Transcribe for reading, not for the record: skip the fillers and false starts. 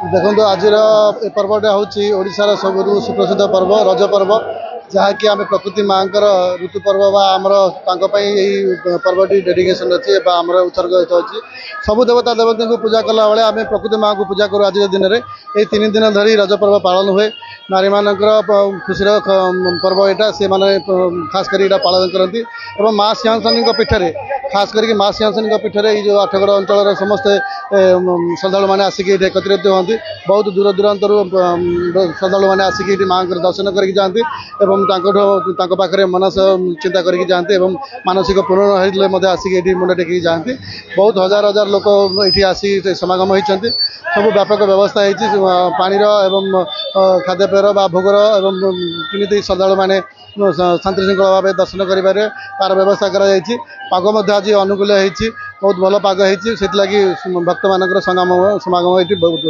देखो आज पर्वटा हूँ ओडार सब सुप्रसिद्ध पर्व रज पर्व जहाँकि आम प्रकृति माँ ऋतु पर्व आमर पर्वटी डेडिकेशन अच्छी आमर उत्सर्ग अच्छी सबु देवता देवती को पूजा कला बेले आम प्रकृति माँ को पूजा करूँ आज दिन में ये 3 दिन धरी रज पर्व पालन हुए नारी मानकर खुशी पर्व यहाँ से मैंने खास कर पालन करती माँ सिंहासनी पीठर खास करके माँ सिंहासनी पीठर ये आठगड़ अंचल समस्ते श्रद्धा मैंने आसिक एकत्रित होती बहुत दूर दूरांतर श्रद्धा मैंने आसिक माँ दर्शन करके जाती पाखे मनस चिंता करके जाते मानसिक पूर्ण होते आसिक मुंड टेक जाती बहुत हजार हजार लोक ये आसी समागम होती सब व्यापक व्यवस्था होती पानीर एवं खाद्यपेयर भोगर एवं केमी श्रद्धा मैंने शांति श्रृंखला भाव दर्शन कर तार व्यवस्था पाग आज अनुकूल होती बहुत भल पाग होती भक्त मान समागम ये बहुत